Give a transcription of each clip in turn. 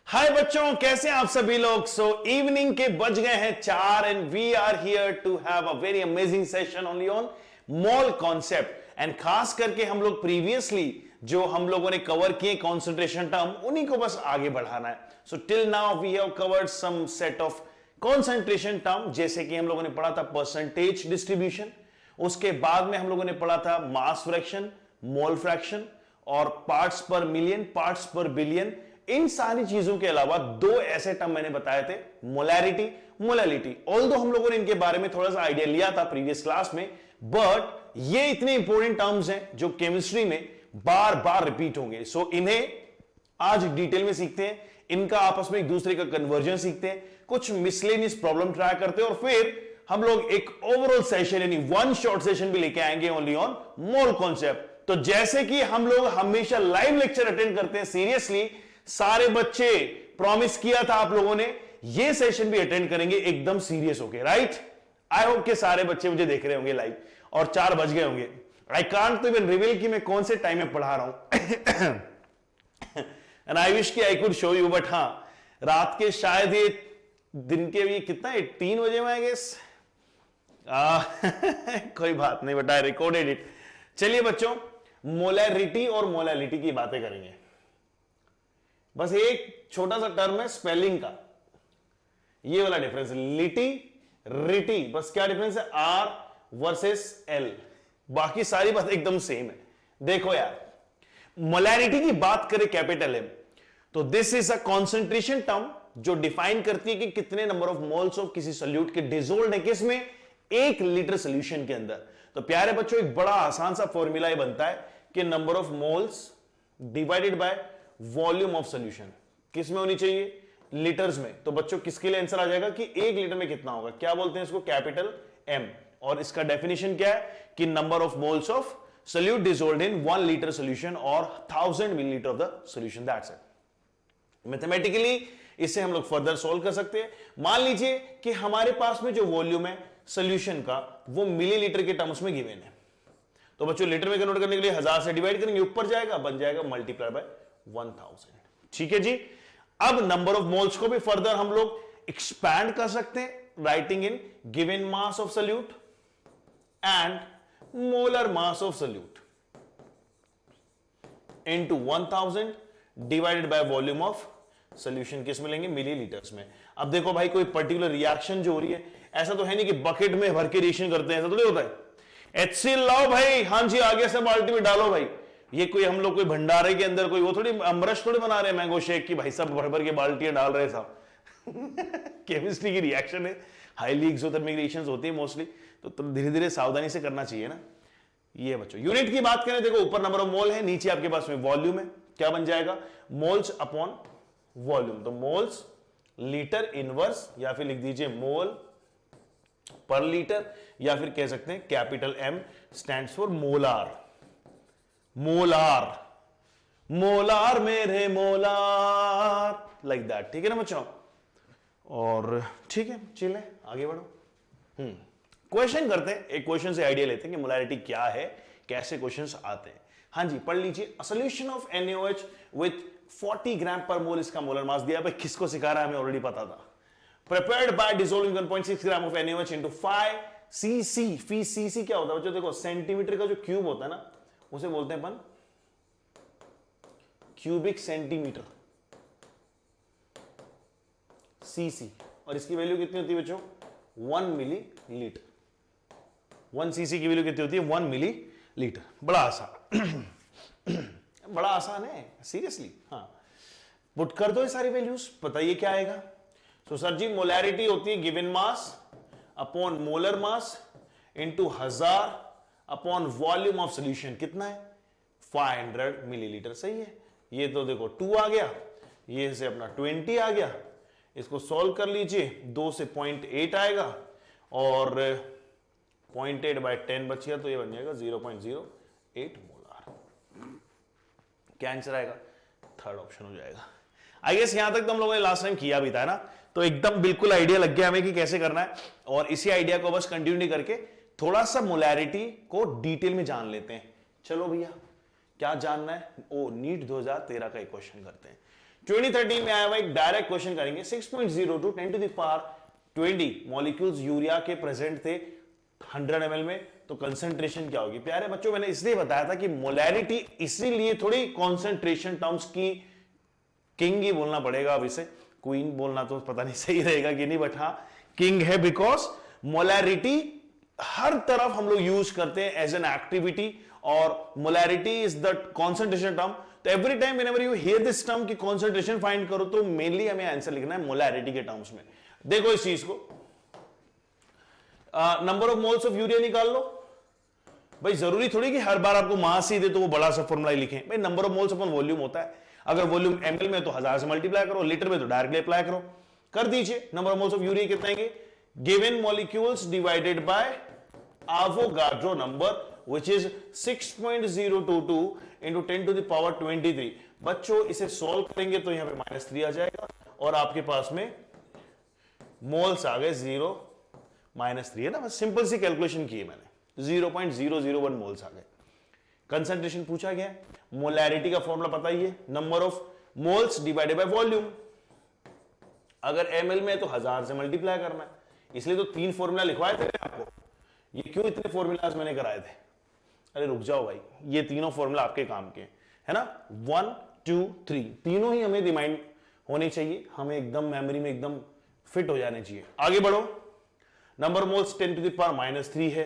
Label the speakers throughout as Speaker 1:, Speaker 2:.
Speaker 1: हाय बच्चों, कैसे हैं आप सभी लोग। सो इवनिंग के बज गए हैं 4 and we are here to have a very amazing session only on mole concept. And खास करके हम लोग प्रीवियसली जो हम लोगों ने कवर किए कॉन्सेंट्रेशन टर्म, उन्हीं को बस आगे बढ़ाना है। So till now we have covered some set of concentration term, जैसे कि हम लोगों ने पढ़ा था परसेंटेज डिस्ट्रीब्यूशन, उसके बाद में हम लोगों ने पढ़ा था मास फ्रैक्शन, मोल फ्रैक्शन और पार्ट्स पर मिलियन, पार्ट्स पर बिलियन। इन सारी चीजों के अलावा दो ऐसे टर्म मैंने बताए थे, मोलैरिटी, मोलैलिटी। ऑल्दो हम लोगों ने इनके बारे में थोड़ा सा आइडिया लिया था प्रीवियस क्लास में, बट ये इतने इंपॉर्टेंट टर्म्स हैं जो केमिस्ट्री में बार बार रिपीट होंगे। सो इन्हें आज डिटेल में सीखते हैं, इनका आपस में एक दूसरे का कन्वर्जन सीखते हैं, कुछ मिसलेनियस प्रॉब्लम ट्राई करते हैं और फिर हम लोग एक ओवरऑल सेशन यानी वन शॉर्ट सेशन भी लेके आएंगे ओनली ऑन मोल कॉन्सेप्ट। तो जैसे कि हम लोग हमेशा लाइव लेक्चर अटेंड करते हैं सीरियसली, सारे बच्चे प्रॉमिस किया था आप लोगों ने, ये सेशन भी अटेंड करेंगे एकदम सीरियस होके, राइट। आई होप के सारे बच्चे मुझे देख रहे होंगे लाइव और 4 बज गए होंगे। आई कांट तो इवन रिवील कि मैं कौन से टाइम में पढ़ा रहा हूं एंड आई विश कि I could show you, but हां रात के शायद ये दिन के भी कितना है 3 बजे में आई गेस। कोई बात नहीं, बट आई रिकॉर्डेड इट। चलिए बच्चों, मोलैरिटी और मोलैलिटी की बातें करेंगे। बस एक छोटा सा टर्म है स्पेलिंग का, ये वाला डिफरेंस, लिटी रिटी, बस क्या डिफरेंस है, आर वर्सेस एल, बाकी सारी बात एकदम सेम है। देखो यार, मोलैरिटी की बात करें कैपिटल एम, तो this is a concentration term जो डिफाइन करती है कि कितने नंबर ऑफ मोल्स ऑफ किसी सॉल्यूट के डिसोल्व्ड है किसमें, 1 लीटर सोल्यूशन के अंदर। तो प्यारे बच्चों, एक बड़ा आसान सा फॉर्मूला ये बनता है कि number of moles divided by volume of solution किस में होनी चाहिए, लीटर्स में। तो बच्चों किसके लिए आंसर आ जाएगा कि 1 लीटर में कितना होगा, क्या बोलते हैं इसको, कैपिटल एम। और इसका डेफिनेशन क्या है कि number of moles of solute dissolved in 1 litre solution और 1000 millilitre of the solution, that's it. Mathematically इसे हम लोग फर्दर सोल्व कर सकते हैं। मान लीजिए कि हमारे पास में जो वॉल्यूम है सॉल्यूशन का वो मिलीलीटर के टर्म्स में गिवन है, तो बच्चों लीटर में कन्वर्ट करने के लिए 1000 से डिवाइड करेंगे, ऊपर जाएगा, बन जाएगा मल्टीप्लाई बाय 1000। ठीक है जी। अब नंबर ऑफ मोल्स को भी फर्दर हम लोग एक्सपैंड कर सकते हैं, writing in given mass of solute and molar mass of solute into 1000 divided by volume of solution, किस में लेंगे, मिलीलीटर्स में। अब देखो भाई, कोई पर्टिकुलर रिएक्शन जो हो रही है, ऐसा तो है नहीं कि बकेट में भर के रिएक्शन करते हैं, ऐसा तो नहीं होता है। HCl लाओ भाई, हाँ जी आगे से बाल्टी में डालो भाई, ये कोई हम लोग कोई भंडारे के अंदर कोई वो थोड़ी अमरस थोड़ी बना रहे हैं मैंगो शेक की, भाई सब भर भर के बाल्टियां डाल रहे हैं साहब केमिस्ट्री की रिएक्शन है, हाईली एक्सोथर्मिक रिएक्शंस होती है मोस्टली, तो धीरे धीरे सावधानी से करना चाहिए ना। ये बच्चों यूनिट की बात करें, देखो ऊपर नंबर ऑफ मोल है, नीचे आपके पास में वॉल्यूम है, क्या बन जाएगा, मोल्स अपॉन वॉल्यूम। तो मोल्स लीटर इनवर्स, या फिर लिख दीजिए मोल पर लीटर, या फिर कह सकते हैं capital M stands for molar. Molar, molar मेरे मोलार, लाइक दैट। ठीक है ना बच्चों, और ठीक है चलिए आगे बढ़ो। क्वेश्चन करते हैं, एक क्वेश्चन से आइडिया लेते हैं कि मोलैरिटी क्या है, कैसे क्वेश्चंस आते हैं। हाँ जी, पढ़ लीजिए। सॉल्यूशन ऑफ NaOH विथ 40 ग्राम पर मोल इसका मोलर मास दिया। भाई किसको सिखा रहा है, हमें ऑलरेडी पता था। Prepared by dissolving 1.6 gram of NaOH into 5 cc। Fee cc क्या होता है बच्चों, देखो सेंटीमीटर का जो क्यूब होता है ना, उसे बोलते हैं अपन क्यूबिक सेंटीमीटर, cc। और इसकी वैल्यू कितनी होती है बच्चों, 1 मिलीलीटर। 1 cc की वैल्यू कितनी होती है, 1 मिलीलीटर। बड़ा आसान बड़ा आसान है सीरियसली। हाँ, पुट कर दो ये सारी वैल्यूज, बताइए क्या आएगा। सो सर जी, मोलैरिटी होती है given mass upon molar mass into 1000 upon volume of solution, कितना है, 500 मिलीलीटर। सही है, ये तो देखो 2 आ गया, ये से अपना 20 आ गया, इसको सॉल्व कर लीजिए, 2 से 0.8 आएगा और 0.8 बाय 10 बच गया, तो ये बन जाएगा 0.08 मोलार। क्या आंसर आएगा, थर्ड ऑप्शन हो जाएगा। आई गेस यहां तक तो हम लोगों ने लास्ट टाइम किया भी था ना, तो एकदम बिल्कुल आइडिया लग गया हमें कि कैसे करना है, और इसी आइडिया को बस कंटिन्यू करके थोड़ा सा मोलैरिटी को डिटेल में जान लेते हैं। चलो भैया, क्या जानना है, ओ नीट 2013 का एक क्वेश्चन करते हैं। 2013 में आया हुआ एक डायरेक्ट क्वेश्चन करेंगे। 6.02 10 to the power 20 molecules urea के प्रेजेंट थे 100 ml में, तो कंसंट्रेशन क्या होगी? प्यारे बच्चों, मैंने इसलिए बताया था कि मोलैरिटी, इसीलिए थोड़ी कंसंट्रेशन टर्म्स की किंग ही बोलना पड़ेगा, अब इसे क्वीन बोलना तो पता नहीं सही रहेगा कि नहीं, बट हाँ किंग है, बिकॉज मोलैरिटी हर तरफ हम लोग यूज करते हैं एज एन एक्टिविटी, और molarity is the concentration term. तो every time whenever you hear this term की कॉन्सेंट्रेशन फाइंड करो, तो मेनली हमें आंसर लिखना है मोलैरिटी के टर्म्स में। देखो इस चीज को, number of moles of urea निकाल लो। भाई जरूरी थोड़ी कि हर बार आपको मास ही दे तो वो बड़ा सा फॉर्मूला लिखें। भाई number of moles upon volume होता है, अगर वॉल्यूम ml में तो 1000 से मल्टीप्लाई करो, लीटर में तो डायरेक्टली अप्लाई करो, कर दीजिए। Number of moles of urea कितना आएंगे? Given molecules divided by Avogadro number which is 6.022 into 10 to the power 23। बच्चों इसे सॉल्व करेंगे तो यहां पे -3 आ जाएगा, और आपके पास में मोल्स आ गए 0 -3 है ना, बस सिंपल सी कैलकुलेशन की है मैंने, 0.001 मोल्स आ गए। कंसंट्रेशन पूछा गया, मोलैरिटी का फॉर्मूला पता ही है, number of moles divided by volume. अगर ml में तो 1000 से मल्टीप्लाई करना है, इसलिए तो 3 फॉर्मूला लिखवाए थे आपको। ये क्यों इतने फॉर्मूलाज मैंने कराए थे? अरे रुक जाओ भाई, ये तीनों फॉर्मूला आपके काम के है ना, 1 2 3 तीनों ही हमें रिमाइंड होने चाहिए, हमें एकदम मेमोरी में एकदम फिट हो जाने चाहिए। आगे बढ़ो, number moles 10 to the power -3 है,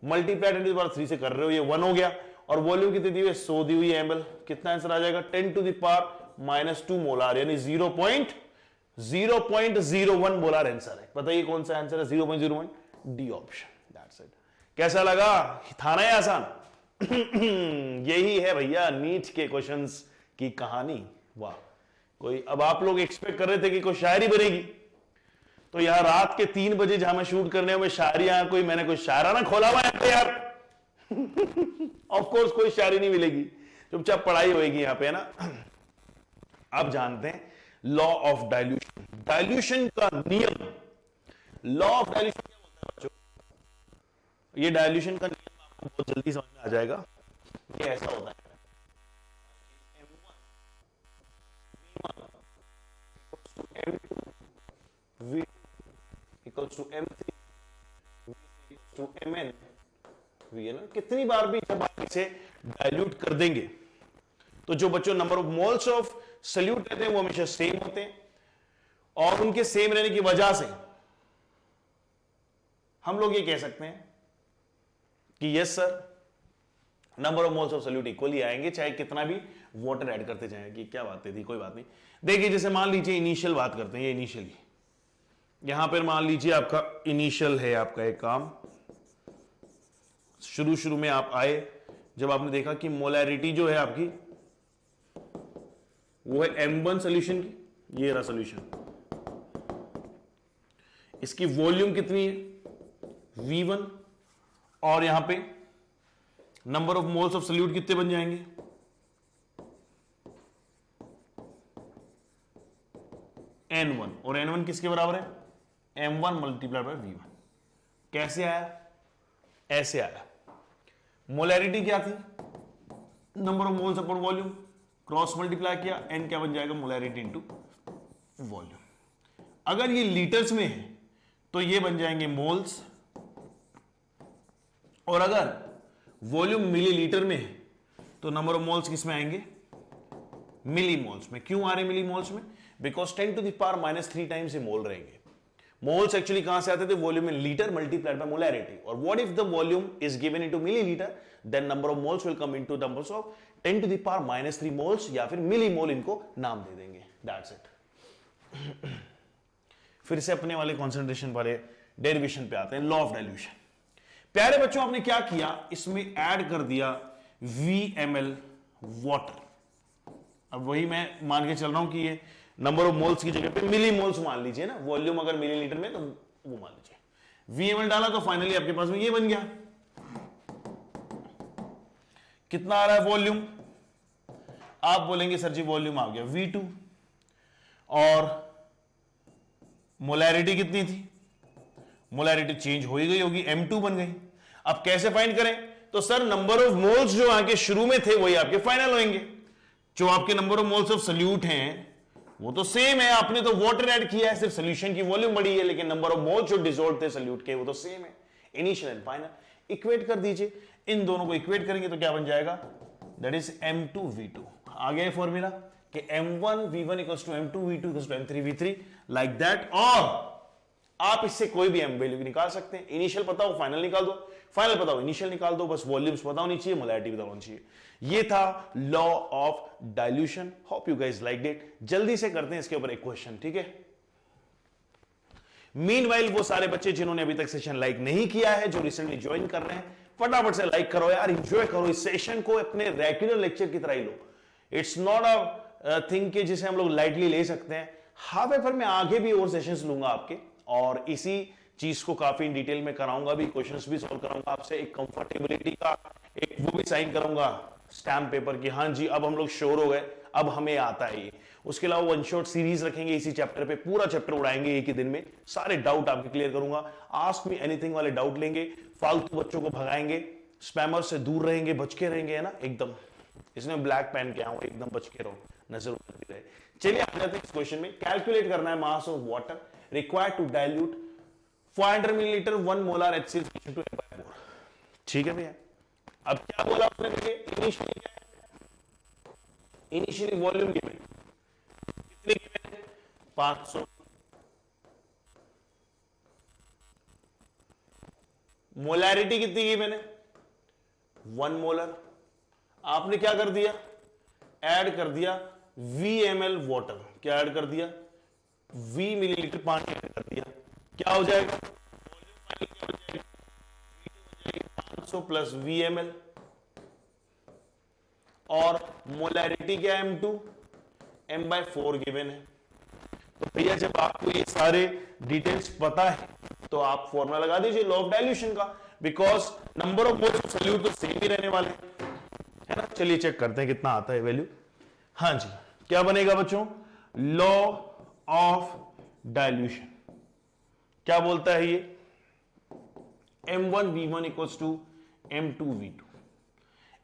Speaker 1: मल्टीप्लाई 10 टू द पावर 3 से कर रहे हो, ये 1 हो गया, और वॉल्यूम कितनी दी हुई है? 100 दी हुई है ml। कितना आंसर आ जाएगा? 10 टू द पावर -2 मोलार, यानी 0.01 मोलार आंसर है। बताइए कौन सा आंसर है? 0.01, डी ऑप्शन। That's it. कैसा लगा? था ना ये आसान? यही है भैया नीट के क्वेश्चंस की कहानी। वाह, कोई अब आप लोग एक्सपेक्ट कर रहे थे कि कोई शायरी बनेगी, तो यार रात के 3 बजे जहां मैं शूट करने में शायरी, कोई मैंने कोई शायराना खोला हुआ है यार। ऑफ कोर्स कोई शायरी नहीं मिलेगी, चुपचाप पढ़ाई होगी यहां पे, है ना। आप जानते हैं लॉ ऑफ डाइल्यूशन, डाइल्यूशन का नियम। लॉ ऑफ डाइल्यूशन क्या होता है बच्चों? ये डाइल्यूशन का नियम आपको बहुत जल्दी समझ में आ जाएगा। ये ऐसा होता है, V equals to M3 V equals to Mn V है ना। कितनी बार भी जब आप इसे डाइल्यूट कर देंगे तो जो बच्चों number of moles of solute रहते हैं वो हमेशा सेम होते हैं, और उनके सेम रहने की वजह से हम लोग ये कह सकते हैं कि yes sir, number of moles of solute equally आएंगे चाहे कितना भी वाटर ऐड करते जाएं। कि क्या बातें थी, कोई बात नहीं। देखिए जैसे मान लीजिए इनिशियल बात करते हैं, ये इनिशियली यहां पर मान लीजिए आपका इनिशियल है, आपका एक काम शुरू में आप आए, जब आपने देखा कि मोलैरिटी जो है आपकी वो है M1 सॉल्यूशन की, ये रहा सॉल्यूशन, इसकी वॉल्यूम कितनी है V1, और यहां पे number of moles of solute कितने बन जाएंगे? N1, और N1 किसके बराबर है? M1 multiplied by V1। कैसे आया? ऐसे आया। मोलैरिटी क्या थी? Number of moles upon volume, cross multiply किया, N क्या बन जाएगा? Molarity into volume. अगर ये लीटर्स में है तो ये बन जाएंगे मोल्स, और अगर वॉल्यूम मिलीलीटर में है तो नंबर ऑफ मोल्स किस में आएंगे? मिली मोल्स में। क्यों आ रहे मिली मोल्स में? Because 10 to the power -3 times ये मोल रहेंगे। मोल्स एक्चुअली कहां से आते थे? Volume in litre multiplied by molarity. और what if the volume is given into millilitre, then number of moles will come into numbers of 10 to the power -3 moles, या फिर milli mole इनको नाम दे देंगे। That's it. फिर से अपने वाले कंसंट्रेशन वाले डेरिवेशन पे आते हैं, लॉ ऑफ डाइल्यूशन। प्यारे बच्चों आपने क्या किया? इसमें ऐड कर दिया VmL वाटर। अब वही मैं मान के चल रहा हूं कि ये नंबर ऑफ मोल्स की जगह पे मिली मोल्स मान लीजिए ना, वॉल्यूम अगर मिलीलीटर में तो वो मान लीजिए। VmL डाला तो फाइनली आपके पास में ये बन गया। कितना आ रहा है वॉल्यूम? आप बोलेंगे सर जी वॉल्यूम आ गया V2, और मोलैरिटी कितनी थी? मोलैरिटी चेंज हो ही गई होगी, M2 बन गई। अब कैसे फाइंड करें? तो सर नंबर ऑफ मोल्स जो आके शुरू में थे वही आपके फाइनल होंगे। जो आपके number of moles of solute हैं वो तो सेम है, आपने तो वाटर ऐड किया है, सिर्फ सोल्यूशन की वॉल्यूम बढ़ी है, लेकिन नंबर ऑफ मोल्स जो डिसॉल्व थे सोल्यूट के वो तो सेम है, इनिशियल एंड फाइनल। इक्वेट कर दीजिए, इन दोनों को इक्वेट करेंगे तो क्या बन जाएगा, दैट इज M2V2। आ गया फॉर्मूला कि M1V1 equals to M2V2 equals to M3V3 like that. और आप इससे कोई भी एम वैल्यू निकाल सकते हैं, इनिशियल पता हो फाइनल निकाल दो, फाइनल पता हो इनिशियल निकाल दो, बस वॉल्यूम्स पता होनी चाहिए, मोलैरिटी पता होनी चाहिए। ये था law of dilution. Hope you guys liked it. जल्दी से करते हैं इसके ऊपर एक क्वेश्चन, ठीक है। मीनवाइल वो सारे बच्चे जिन्होंने अभी तक सेशन लाइक नहीं किया है, जो रिसेंटली ज्वाइन कर रहे हैं, फटाफट से लाइक करो यार, एंजॉय करो इस सेशन को, अपने रेगुलर लेक्चर की तरह ही लो। इट्स नॉट अ थिंग के जिसे हम लोग लाइटली ले सकते हैं। हावेवर मैं आगे भी और सेशंस लूंगा आपके, और इसी चीज को काफी इन डिटेल में कराऊंगा भी, क्वेश्चंस भी सॉल्व कराऊंगा आपसे, एक कंफर्टेबिलिटी का एक वो भी साइन करूंगा स्टैम्प पेपर की, हाँ जी अब हम लोग श्योर हो गए, अब हमें आता है ये। उसके अलावा वन शॉट सीरीज रखेंगे इसी चैप्टर पे, पूरा चैप्टर उड़ाएंगे एक ही दिन में, सारे डाउट आपके क्लियर करूंगा। आस्क मी एनीथिंग वाले डाउट लेंगे, फालतू बच्चों को भगाएंगे, स्पैमर से दूर रहेंगे, बच के रहेंगे, है ना एकदम। इसमें ब्लैक पेन क्या हो, एकदम बच के रहो, नजर उतरती रहे। चलिए आ जाते हैं इस क्वेश्चन में। कैलकुलेट करना है mass of water required to dilute 400 millilitre 1 मोलर HCl solution to M/4। ठीक है भैया, अब क्या बोला आपने, इनिशियली वॉल्यूम गिवन कितनी गिवन है, 500। मोलैरिटी कितनी गिवन है, 1 मोलर। आपने क्या कर दिया, ऐड कर दिया VmL वाटर, क्या ऐड कर दिया, V मिलीलीटर पानी ऐड कर दिया, क्या हो जाएगा, 500 प्लस VmL, और मोलैरिटी क्या है M2, M/4 गिवन है। तो भैया जब आपको ये सारे डिटेल्स पता है तो आप फॉर्मूला लगा दीजिए लॉ ऑफ डाइल्यूशन का, because number of moles of solute तो सेम ही रहने वाले है ना। चलिए चेक करते हैं कितना आता है वैल्यू। हाँ जी, क्या बनेगा बच्चों, लॉ ऑफ डाइल्यूशन क्या बोलता है ये, M1V1 equals to M2V2।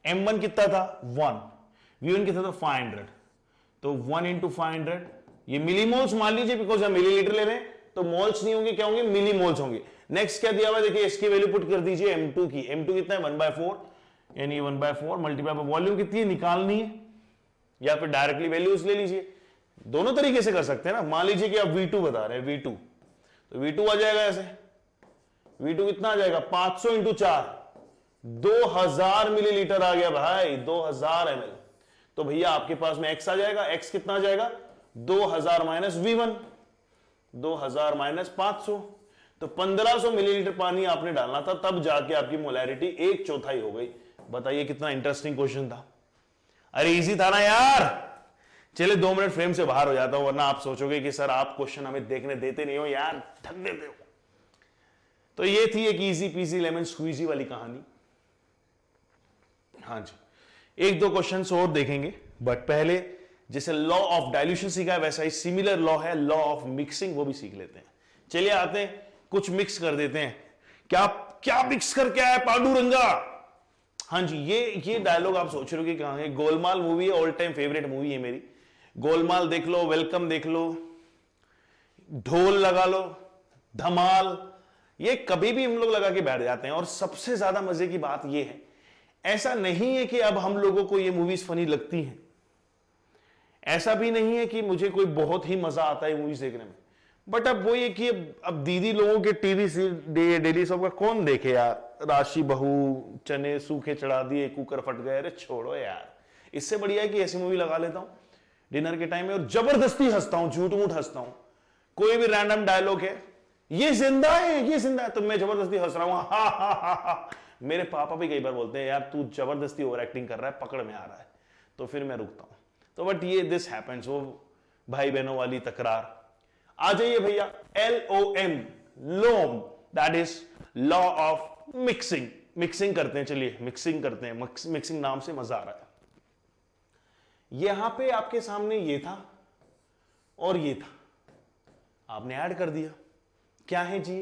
Speaker 1: M1 कितना था 1, V1 कितना था 500, तो 1 इंटू 500, ये मिलीमोल्स मान लीजिए, बिकॉज हम मिलीलीटर ले रहे हैं तो मोल्स नहीं होंगे, क्या होंगे, मिलीमोल्स होंगे। नेक्स्ट क्या दिया हुआ देखिए, इसकी वैल्यू पुट कर दीजिए M2 की, M2 कितना है 1/4, यानी 1/4 मल्टीप्लाई बाय वॉल्यूम कितनी है निकालनी है, या फिर डायरेक्टली वैल्यूज ले लीजिए, दोनों तरीके से कर सकते हैं ना। मान लीजिए कि आप V2 बता रहे हैं, V2 तो V2 आ जाएगा ऐसे, V2 कितना आ जाएगा 500 इंटू 4, 2000 मिलीलीटर आ गया भाई, 2000 ml। तो भैया आपके पास में x आ जाएगा, x कितना आ जाएगा 2000 माइनस V1, 2000 माइनस 500, तो 1500 मिलीलीटर पानी आपने डालना था, तब जाके आपकी मोलैरिटी 1/4 हो गई। बताइए कितना इंटरेस्टिंग क्वेश्चन था। अरे इजी था ना यार। चलिए 2 मिनट फ्रेम से बाहर हो जाता हूं, वरना आप सोचोगे कि सर आप क्वेश्चन हमें देखने देते नहीं हो यार, थक देते हो। तो ये थी एक इजी पीजी लेमन स्क्वीजी वाली कहानी। हाँ जी, 1-2 क्वेश्चन और देखेंगे, बट पहले जैसे लॉ ऑफ डाइल्यूशन सीखा है वैसा ही सिमिलर लॉ है लॉ ऑफ मिक्सिंग, वो भी सीख लेते हैं। चलिए आते हैं, कुछ मिक्स कर देते हैं। क्या क्या मिक्स कर क्या है पांडुरंगा। हाँ जी, ये डायलॉग आप सोच रहे हो कि कहां है। गोलमाल मूवी है, ऑल टाइम फेवरेट मूवी है मेरी। गोलमाल देख लो, वेलकम देख लो, ढोल लगा लो, धमाल, ये कभी भी हम लोग लगा के बैठ जाते हैं। और सबसे ज्यादा मजे की बात ये है, ऐसा नहीं है कि अब हम लोगों को ये मूवीज फनी लगती हैं, ऐसा भी नहीं है कि मुझे कोई बहुत ही मजा आता है मूवीज देखने में, बट अब वो ये कि अब दीदी लोगों के टीवी से डेली सब का कौन देखे यार। राशि बहू, चने सूखे चढ़ा दिए, कुकर फट गए, अरे छोड़ो यार। इससे बढ़िया है कि ऐसी मूवी लगा लेता हूं डिनर के टाइम में और जबरदस्ती हंसता हूं, झूठ मूठ हंसता हूं। कोई भी रैंडम डायलॉग है, ये जिंदा है, ये जिंदा है, तो मैं जबरदस्ती हंस रहा हूं, हा हा हा हा। मेरे पापा भी कई बार बोलते हैं यार तू जबरदस्ती ओवर एक्टिंग कर रहा है, पकड़ में आ रहा है, तो फिर मैं रुकता हूं। तो बट ये दिस हैपेंस, वो भाई बहनों वाली तकरार। आ जाइए भैया, LOM, लोम, that is law of mixing. Mixing करते हैं, चलिए मिक्सिंग करते हैं। मिक्सिंग नाम से मजा आ रहा है। यहां पे आपके सामने ये था और ये था, आपने ऐड कर दिया। क्या है जी,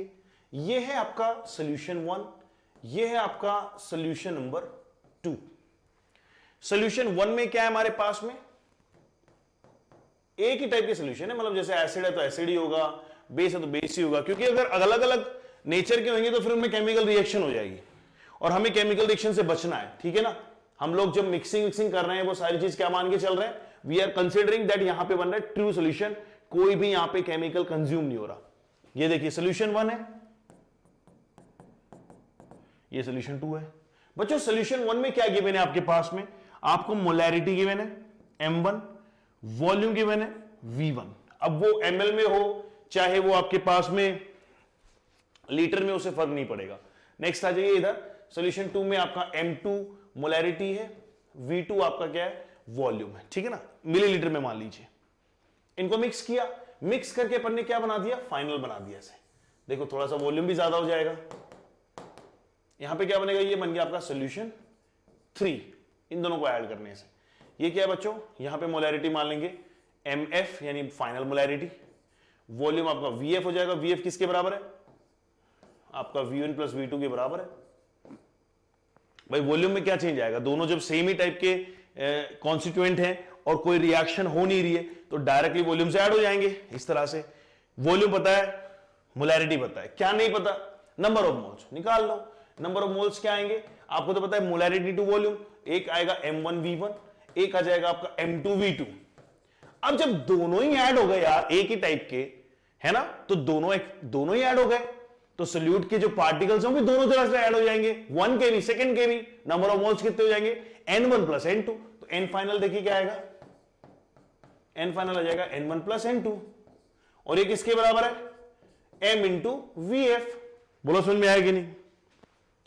Speaker 1: ये है आपका सॉल्यूशन 1, ये है आपका सॉल्यूशन नंबर 2। सॉल्यूशन 1 में क्या है हमारे पास में, एक ही टाइप के सोल्यूशन है, मतलब जैसे एसिड है तो एसिड ही होगा, बेस है तो बेस ही होगा, क्योंकि अगर अलग अलग नेचर के होंगे तो फिर उनमें केमिकल रिएक्शन हो जाएगी और हमें केमिकल रिएक्शन से बचना है, ठीक है ना। हम लोग जब मिक्सिंग कर रहे हैं वो सारी चीज क्या मान के चल रहे हैं, वी आर कंसिडरिंग दैट यहां पे बन रहा है ट्रू सोल्यूशन, कोई भी यहां पे केमिकल कंज्यूम नहीं हो रहा। ये देखिए सोल्यूशन 1 है, ये सोल्यूशन 2 है। बच्चों सोल्यूशन 1 में क्या गिवन है आपके पास में, आपको मोलैरिटी गिवन है m1, वॉल्यूम गिवन है v1। अब वो ml में हो चाहे वो आपके पास में लीटर में, उसे फर्क नहीं पड़ेगा। नेक्स्ट आ जाइए इधर, सोल्यूशन 2 में आपका m2 मोलैरिटी है, v2 आपका क्या है, वॉल्यूम है, ठीक है ना, मिलीलीटर में मान लीजिए। इनको मिक्स किया, मिक्स करके अपन ने क्या बना दिया, फाइनल बना दिया इसे। देखो थोड़ा सा वॉल्यूम भी ज्यादा हो जाएगा, यहां पे क्या बनेगा, ये बन गया आपका सोल्यूशन 3, इन दोनों को ऐड करने से। ये क्या है बच्चों, यहां पे मोलैरिटी मान लेंगे mf यानी फाइनल मोलैरिटी, वॉल्यूम आपका vf हो जाएगा, vf किसके बराबर है, आपका v1 प्लस v2 के बराबर है। भाई वॉल्यूम में क्या चेंज आएगा, दोनों जब सेम ही टाइप के कॉन्स्टिट्यूएंट हैं और कोई रिएक्शन हो नहीं रही है तो डायरेक्टली वॉल्यूम से ऐड हो जाएंगे इस तरह से। वॉल्यूम पता है, मोलैरिटी पता है, क्या नहीं पता, नंबर ऑफ मोल्स निकाल लो। नंबर ऑफ मोल्स क्या आएंगे, आपको तो पता है मोलैरिटी टू वॉल्यूम, एक आएगा m1v1, एक आ जाएगा आपका m2v2। अब जब दोनों ही ऐड हो गए यार एक ही टाइप के, है ना, तो दोनों ही ऐड हो गए तो सोल्यूट के जो पार्टिकल्स होंगे दोनों तरह से ऐड हो जाएंगे, 1 के भी सेकंड के भी। नंबर ऑफ मोल्स कितने हो जाएंगे, n1 प्लस n2, तो n फाइनल देखिए क्या आएगा, n फाइनल आ जाएगा n1 प्लस n2, और ये किसके बराबर है, m इंटू vf। बोलो समझ में आया कि नहीं,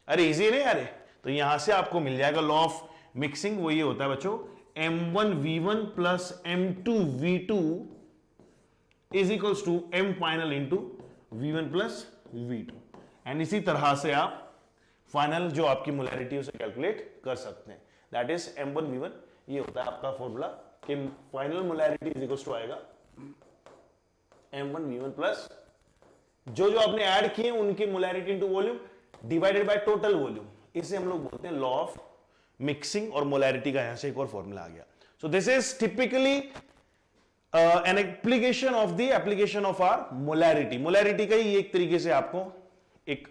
Speaker 1: अरे इजी है नहीं यार। तो यहां से आपको मिल जाएगा लॉ ऑफ मिक्सिंग, वो ये होता है बच्चों m1v1 plus m2v2 is equals to m final into v1 plus v2, and इसी तरह से आप फाइनल जो आपकी मोलैरिटी उसे कैलकुलेट कर सकते हैं, दैट इज m1v1। ये होता है आपका फॉर्मूला कि final molarity is equals to आएगा m1v1 प्लस जो जो आपने ऐड किए उनकी molarity into volume divided by total volume. इसे हम लोग बोलते हैं लॉ ऑफ मिक्सिंग, और मोलैरिटी का यहां से एक और फॉर्मूला आ गया। So this is typically an application of our molarity. Molarity का ही एक तरीके से आपको एक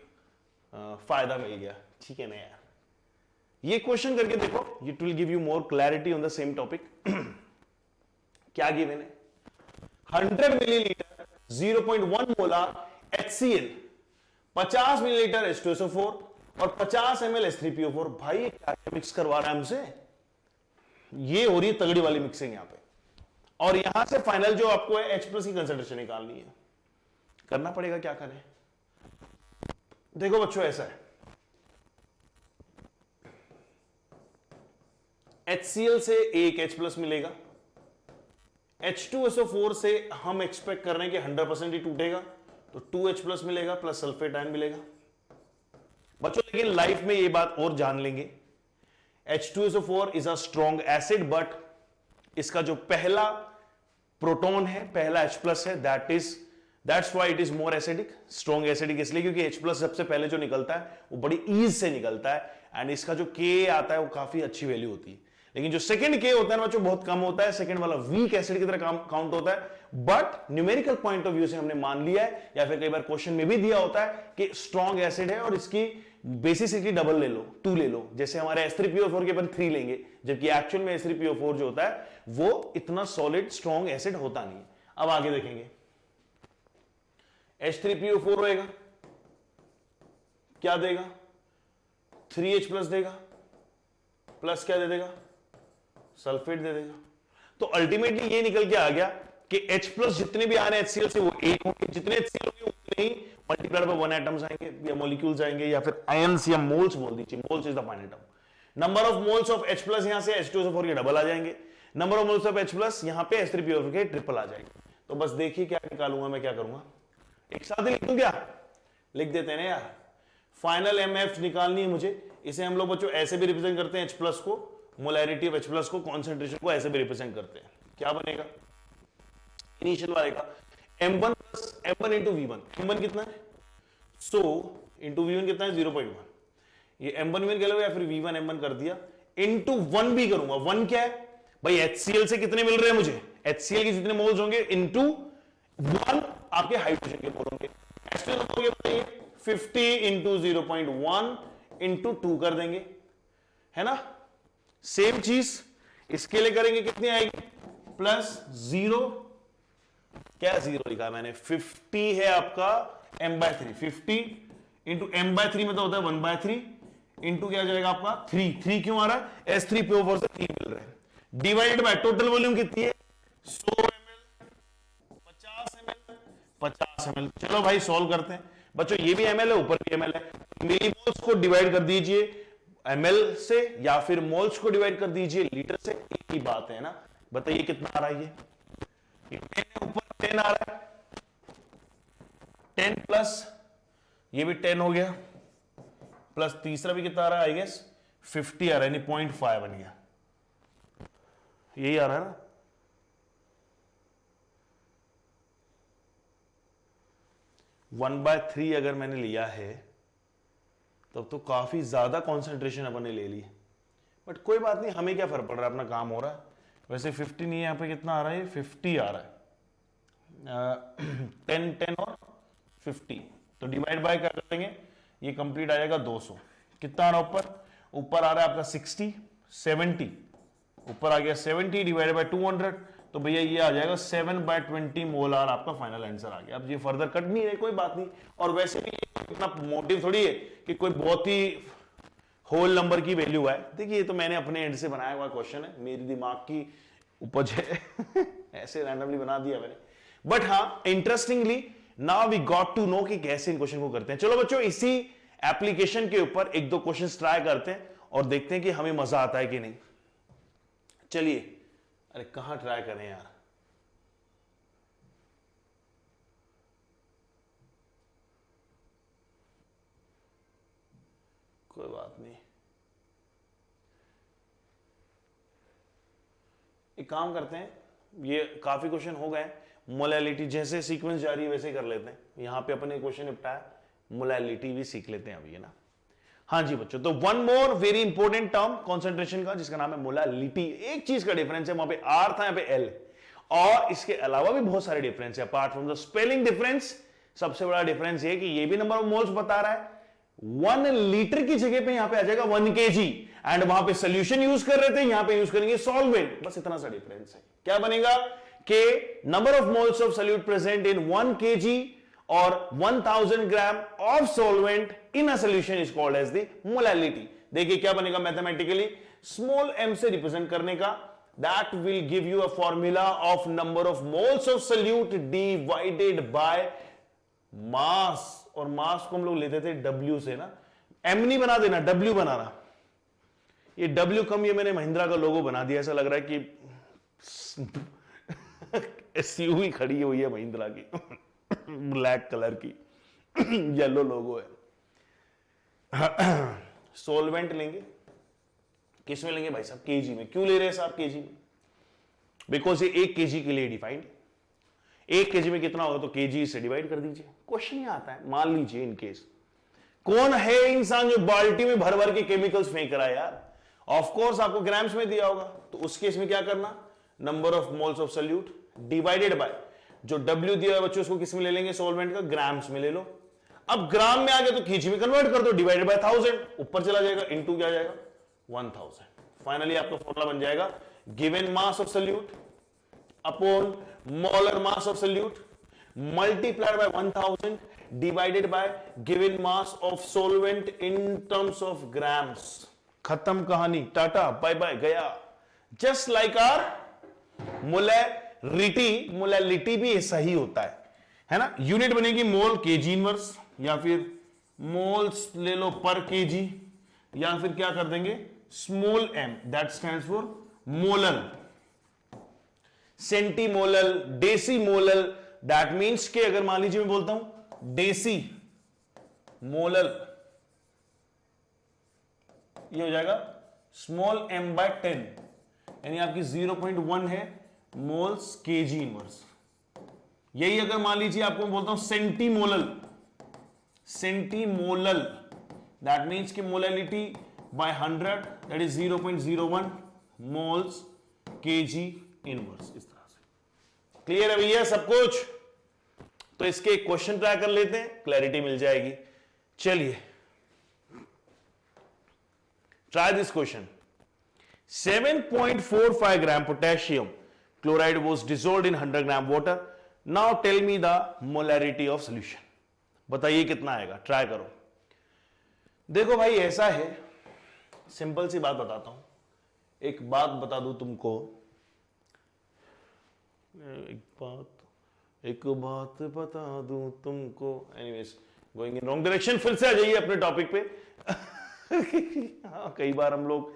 Speaker 1: फायदा मिल गया, ठीक है ना यार। ये क्वेश्चन करके देखो, it will give you more clarity on the same topic. क्या गिवन है, 100 millilitre 0.1 molar HCl, 50 millilitre H2SO4 और 50 ml H3PO4। भाई ये क्या मिक्स करवा रहा है हमसे, ये हो रही है तगड़ी वाली मिक्सिंग यहां पे। और यहां से फाइनल जो आपको है H+ की कंसंट्रेशन निकालनी है, करना पड़ेगा, क्या करें। देखो बच्चों ऐसा है, HCl से एक H+ मिलेगा, H2SO4 से हम एक्सपेक्ट कर रहे हैं कि 100% ही टूटेगा, तो 2H+ मिलेगा प्लस सल्फेट आयन मिलेगा। बच्चों लेकिन लाइफ में ये बात और जान लेंगे, H2SO4 is a strong acid, but इसका जो पहला प्रोटॉन है, पहला H+ है, that's why it is more acidic. Strong acidic इसलिए क्योंकि H+ सबसे पहले जो निकलता है वो बड़ी ईज से निकलता है, एंड इसका जो K आता है वो काफी अच्छी वैल्यू होती है। लेकिन जो सेकंड K होता है ना बच्चों बहुत कम होता है, सेकंड वाला वीक एसिड की तरह काउंट होता है। But numerical point of view से हमने मान लिया है, या फिर कई बार क्वेश्चन में भी दिया होता है कि स्ट्रॉन्ग एसिड है और इसकी बेसिसिटी डबल ले लो, 2 ले लो। जैसे हमारे H3PO4 के अपन 3 लेंगे, जबकि एक्चुअल में H3PO4 जो होता है वो इतना सॉलिड स्ट्रॉन्ग एसिड होता नहीं है। अब आगे देखेंगे, H3PO4 होएगा, क्या देगा, 3H+ देगा, प्लस क्या दे देगा, सल्फेट दे देगा। तो अल्टीमेटली ये निकल के आ गया कि H+ जितने भी आ रहे हैं HCl से वो 1 होंगे, जितने HCl होंगे उतने ही मल्टीप्लाइड बाय 1 एटम्स आएंगे, या मॉलिक्यूल्स आएंगे, या फिर आयंस या मोल्स बोल दीजिए, moles is the final term. Number of moles of H+ यहां से H2SO4 के डबल आ जाएंगे, number of moles of H+ यहां पे H3PO4 के ट्रिपल आ जाएंगे। तो बस देखिए क्या निकालूंगा मैं, क्या करूंगा, एक साथ ही लिख दूं क्या, लिख देते हैं ना यार। फाइनल MF निकालनी है मुझे, इसे हम लोग बच्चों ऐसे भी रिप्रेजेंट करते हैं, H+ को, मोलैरिटी ऑफ H+ को, कॉन्सेंट्रेशन को ऐसे भी रिप्रेजेंट करते हैं। क्या बनेगा, इनिशियल वाले का m1 plus m1 into v1, m1 कितना है 100 इंटू v1 कितना है 0.1, ये m1 v1 कह लो या फिर v1 m1 कर दिया, इंटू 1 भी करूंगा। 1 क्या है, भाई HCl से कितने मिल रहे हैं मुझे, HCl के जितने मोल्स होंगे इनटू 1 आपके हाइड्रोजन के मोल होंगे। H2 होंगे बताइए 50 इंटू 0.1 इंटू 2 कर देंगे, है ना। सेम चीज इसके लिए करेंगे, कितनी आएगी प्लस 0, क्या 0 लिखा मैंने, 50 है आपका m/3, 50 इंटू m/3 में तो होता है 1/3 इंटू क्या जाएगा आपका 3 क्यों आ रहा है, S3PO4 से 3 मिल रहे हैं, डिवाइडेड बाय टोटल वॉल्यूम कितनी है 100 ml, 50 ml। चलो भाई सॉल्व करते हैं बच्चों, ये भी ml है, ऊपर भी ml है, मिलीमोल्स को डिवाइड कर दीजिए ml से या फिर मोल्स को डिवाइड कर दीजिए लीटर से, एक ही बात है ना। बताइए कितना आ रहा है, ये 10 है, ऊपर 10 आ रहा है, 10 प्लस ये भी 10 हो गया, प्लस तीसरा भी कितना आ रहा है, आई गेस 50 आ रहा है, यानी 0.5 बन गया, यही आ रहा है ना। वन बाय 3 अगर मैंने लिया है तब तो काफी ज्यादा कॉन्सेंट्रेशन अपन ने ले ली, बट कोई बात नहीं, हमें क्या फर्क पड़ रहा है, अपना काम हो रहा है। वैसे 50 नहीं है, यहां पे कितना आ रहा है, 50 आ रहा है, 10 और 50, तो डिवाइड बाय क्या कर देंगे, ये कंप्लीट आ जाएगा 200, कितना आ रहा है ऊपर आ रहा है आपका 60, 70 ऊपर आ गया 70 डिवाइडेड बाय 200, तो भैया ये आ जाएगा 7/20 मोलार, आपका फाइनल आंसर आ गया। अब ये फर्दर कट नहीं है, कोई बात नहीं, और वैसे भी इतना मोटिव थोड़ी है कि कोई बहुत ही होल नंबर की वैल्यू है। देखिए ये तो मैंने अपने एंड से बनाया हुआ क्वेश्चन है, मेरी दिमाग की उपज है ऐसे रैंडमली बना दिया मैंने, बट हाँ interestingly now we got to know कि कैसे इन क्वेश्चन को करते हैं। चलो बच्चों इसी एप्लीकेशन के ऊपर एक दो क्वेश्चन ट्राई करते हैं और देखते हैं कि हमें मजा आता है कि नहीं। चलिए, अरे कहां ट्राई करें यार, कोई बात नहीं, एक काम करते हैं, ये काफी क्वेश्चन हो गए, मोलैलिटी जैसे सीक्वेंस जारी है वैसे कर लेते हैं। यहां पे अपने क्वेश्चन निपटाया, मोलैलिटी भी सीख लेते हैं अभी, है ना। हाँ जी बच्चों, तो one more very important term concentration का, जिसका नाम है मोलैलिटी। एक चीज का डिफरेंस है, वहां पे आर था, यहाँ पे एल, और इसके अलावा भी बहुत सारे डिफरेंस है apart from the spelling difference. सबसे बड़ा डिफरेंस ये कि ये भी नंबर ऑफ मोल्स बता रहा है, 1 लीटर की जगह पे यहां पे आ जाएगा 1 kg, एंड वहां पे सोल्यूशन यूज कर रहे थे, यहां पे यूज करेंगे सॉल्वेंट। बस इतना सा डिफरेंस है। क्या बनेगा कि number of moles of solute present in 1 kg or 1000 gram of solvent in a solution is called as the molality। देखिए क्या बनेगा मैथमेटिकली, स्मॉल m से रिप्रेजेंट करने का, that will give you a formula of number of moles of solute divided by mass, और मास को हम लोग लेते थे W से ना, M नहीं बना देना, W बनाना। ये W कम, ये मैंने महिंद्रा का लोगो बना दिया, ऐसा लग रहा है कि SUV खड़ी हुई है महिंद्रा की ब्लैक कलर की येलो लोगो है। सोलवेंट लेंगे, किस में लेंगे भाई साहब, केजी में। क्यों ले रहे हैं साहब केजी में, बिकॉज ये 1 kg के लिए डिफाइंड, 1 kg में कितना होगा तो केजी से डिवाइड कर दीजिए। क्वेश्चन ही आता है, मान लीजिए इन केस कौन है इंसान जो बाल्टी में भर भर के केमिकल्स फेंक रहा है यार, ऑफ कोर्स आपको ग्राम्स में दिया होगा, तो उस केस में क्या करना, number of moles of solute divided by जो W दिया है बच्चों, उसको किस में ले लेंगे, सॉल्वेंट का, ग्राम्स में ले लो। अब ग्राम में आ गया तो केजी में कन्वर्ट कर दो, डिवाइडेड बाय 1000, ऊपर चला जाएगा, इनटू क्या जाएगा 1000। फाइनली आपका फॉर्मूला बन जाएगा given mass of solute upon molar mass of solute multiplied by 1000 divided bye given mass of solvent in terms of grams. खत्म कहानी, टाटा बाय बाय, गया। जस्ट लाइक आर मोलैलिटी भी ऐसा ही होता है ना। यूनिट बनेगी मोल केजी इनवर्स, या फिर मोल्स ले लो पर केजी, या फिर क्या कर देंगे small m, that stands for molal. Centimolal, decimolal, that means कि अगर मान लीजिए मैं बोलता हूं डेसी मोलल, ये हो जाएगा स्मॉल m/10, यानी आपकी 0.1 है मोल्स केजी इनवर्स। यही अगर मान लीजिए आपको मैं बोलता हूं सेंटीमोलल, सेंटीमोलल दैट मींस कि molality by 100 that is 0.01 moles KG inverse, इस तरह से। क्लियर है भैया सब कुछ? तो इसके क्वेश्चन ट्राई कर लेते हैं, क्लैरिटी मिल जाएगी। चलिए try this question. 7.45 gram potassium chloride was dissolved in 100 gram water. Now tell me the molarity of solution. बताइए कितना आएगा, ट्राई करो। देखो भाई ऐसा है, सिंपल सी बात बताता हूं, एक बात बता दूं तुमको, एक बात बता दूं तुमको। Anyways, going in wrong direction, फिर से आ जाइए अपने टॉपिक पे। हाँ, कई बार हम लोग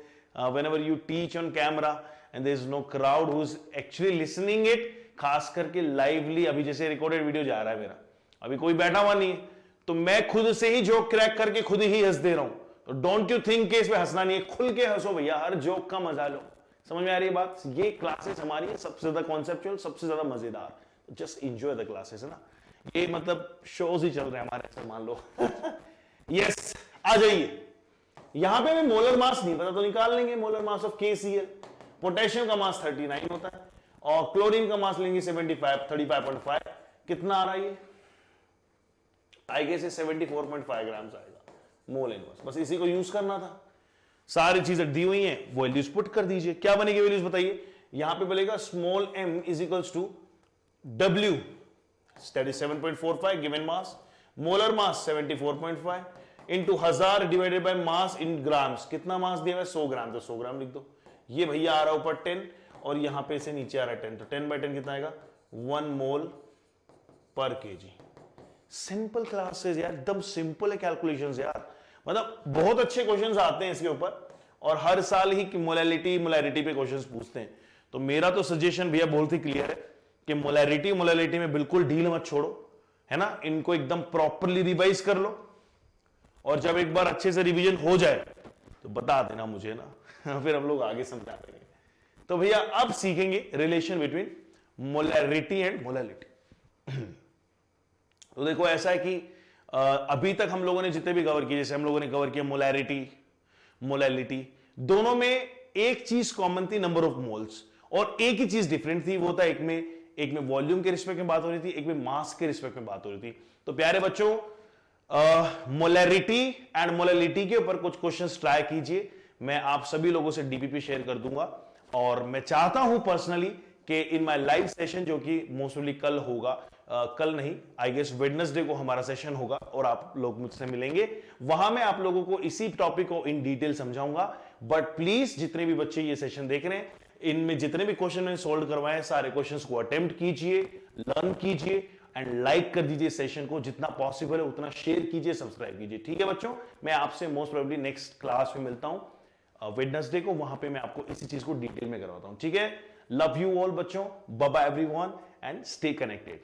Speaker 1: whenever you teach on camera and there is no crowd who's actually listening it, खास करके लाइवली, अभी जैसे रिकॉर्डेड वीडियो जा रहा है मेरा, अभी कोई बैठा हुआ नहीं है, तो मैं खुद से ही जोक क्रैक करके खुद ही हंस दे रहा हूं। तो डोंट यू थिंक कि इसमें हंसना नहीं है, खुल के हंसो भैया, हर जोक का मजा लो। समझ में आ रही है बात? ये क्लासेस हमारी है सबसे ज्यादा कॉन्सेप्चुअल, सबसे ज्यादा मजेदार। जस्ट एंजॉय द क्लासेस, है ना। ये मतलब शोज ही चल रहे हैं हमारे, ऐसे मान लो। यस, आ जाइए। यहां पे हमें मोलर मास नहीं पता तो निकाल लेंगे molar mass of KCl। Potassium का मास 39 होता है और क्लोरीन का मास लेंगे 75, 35.5। कितना आ रहा है ये? आई गेस 74.5 ग्राम्स आएगा मोल इनवर्स। बस इसी को यूज करना था, सारी चीजें दी हुई हैं, वो वैल्यूज पुट कर दीजिए। क्या बनेगी वैल्यूज बताइए? यहां पे बोलेगा small m is equals to W, that is 7.45 given mass, molar mass 74.5 into 1000 divided by mass in grams. कितना मास दिया है? 100 ग्राम, तो 100 ग्राम लिख दो। ये भैया आ रहा है ऊपर 10 और यहां पे से नीचे आ रहा है 10, तो 10/10 कितना आएगा? 1 मोल पर केजी। सिंपल क्लासेस यार, एकदम सिंपल है कैलकुलेशंस यार। मतलब बहुत अच्छे क्वेश्चंस आते हैं इसके ऊपर और हर साल ही मोलैरिटी पे क्वेश्चंस पूछते हैं। तो मेरा तो सजेशन भैया बहुत ही क्लियर है कि मोलैरिटी में बिल्कुल डील मत छोड़ो, है ना। इनको एकदम प्रॉपरली रिवाइज कर लो और जब एक बार अच्छे से रिवीजन हो जाए तो बता देना मुझे ना, फिर हम लोग आगे समझा देंगे। तो भैया अब सीखेंगे relation between molarity and molality. तो देखो ऐसा है कि अभी तक हम लोगों ने जितने भी कवर किए, जैसे हम लोगों ने कवर किया मोलैरिटी, मोलैलिटी, दोनों में एक चीज कॉमन थी, नंबर ऑफ मोल्स, और एक ही चीज डिफरेंट थी, वो था एक में वॉल्यूम के रिस्पेक्ट में बात हो रही थी, एक में मास के रिस्पेक्ट में बात हो रही थी। तो प्यारे बच्चों, मोलैरिटी एंड मोलैलिटी के ऊपर कुछ क्वेश्चंस ट्राई कीजिए, मैं आप सभी लोगों से डीपीपी शेयर कर दूंगा। और मैं चाहता हूं पर्सनली कि इन माय लाइव सेशन, जो कि मोस्टली कल होगा, कल नहीं, आई गेस वेडनेसडे को हमारा सेशन होगा और आप लोग मुझसे मिलेंगे, वहां मैं आप लोगों को इसी टॉपिक को इन डिटेल समझाऊंगा। बट प्लीज जितने भी बच्चे ये सेशन देख रहे हैं, इनमें जितने भी क्वेश्चन मैंने सोल्व करवाए, सारे क्वेश्चंस को अटेम्प्ट कीजिए, लर्न कीजिए एंड लाइक कर दीजिए सेशन को, जितना पॉसिबल है उतना शेयर कीजिए, सब्सक्राइब कीजिए। ठीक है बच्चों, मैं आपसे मोस्ट प्रोबेबली नेक्स्ट क्लास में मिलता हूं वेडनेसडे को, वहां पे मैं आपको इसी चीज को डिटेल में करवाता हूं। ठीक है, लव यू ऑल बच्चों, bye bye everyone and stay connected.